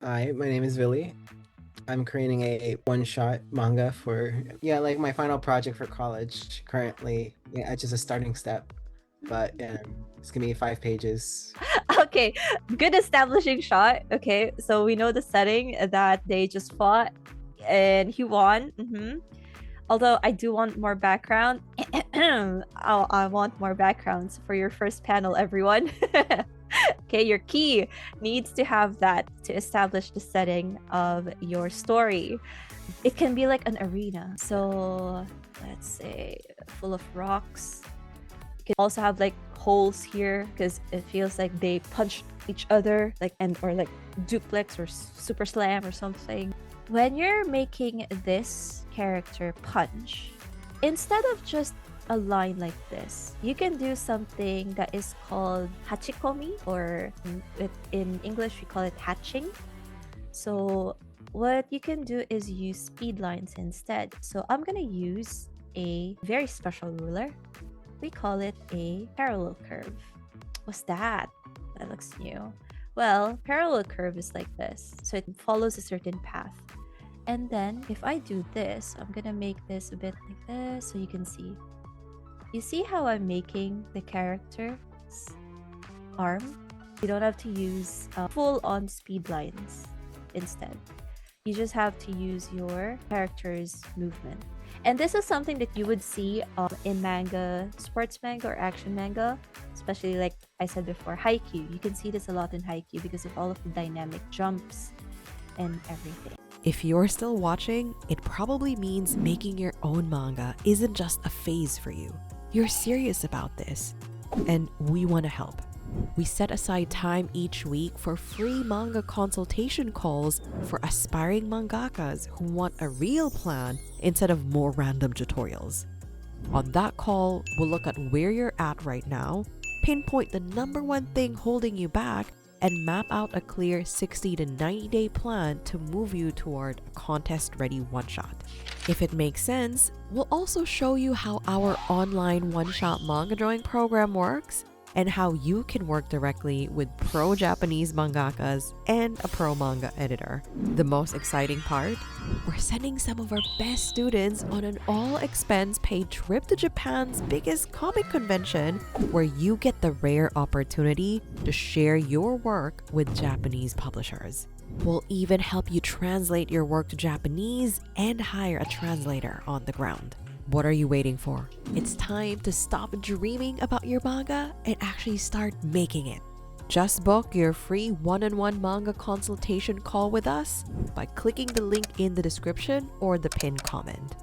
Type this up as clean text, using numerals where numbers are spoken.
Hi, my name is Billy. I'm creating a one-shot manga for like my final project for college. Currently, it's just a starting step, but it's gonna be 5 pages. Okay, good establishing shot. Okay, so we know the setting that they just fought and he won. Although I do want more background. I want more backgrounds for your first panel, everyone. Okay, your key needs to have that to establish the setting of your story. It can be like an arena. So let's say full of rocks. You can also have like holes here because it feels like they punch each other, like and or like duplex or super slam or something. When you're making this character punch, instead of just a line like this, you can do something that is called hachikomi, or in English we call it hatching. So what you can do is use speed lines instead. So I'm gonna use a very special ruler. We call it a parallel curve. What's that? That looks new. Well, parallel curve is like this. So it follows a certain path. And then if I do this, I'm gonna make this a bit like this so you can see. You see how I'm making the character's arm? You don't have to use full-on speed lines instead. You just have to use your character's movement. And this is something that you would see in manga, sports manga or action manga, especially like I said before, Haikyuu. You can see this a lot in Haikyuu because of all of the dynamic jumps and everything. If you're still watching, it probably means making your own manga isn't just a phase for you. You're serious about this, and we want to help. We set aside time each week for free manga consultation calls for aspiring mangakas who want a real plan instead of more random tutorials. On that call, we'll look at where you're at right now, pinpoint the number one thing holding you back, and map out a clear 60 to 90 day plan to move you toward a contest-ready one-shot. If it makes sense, we'll also show you how our online one-shot manga drawing program works and how you can work directly with pro Japanese mangakas and a pro manga editor. The most exciting part? We're sending some of our best students on an all-expense paid trip to Japan's biggest comic convention, where you get the rare opportunity to share your work with Japanese publishers. We'll even help you translate your work to Japanese and hire a translator on the ground. What are you waiting for? It's time to stop dreaming about your manga and actually start making it. Just book your free one-on-one manga consultation call with us by clicking the link in the description or the pinned comment.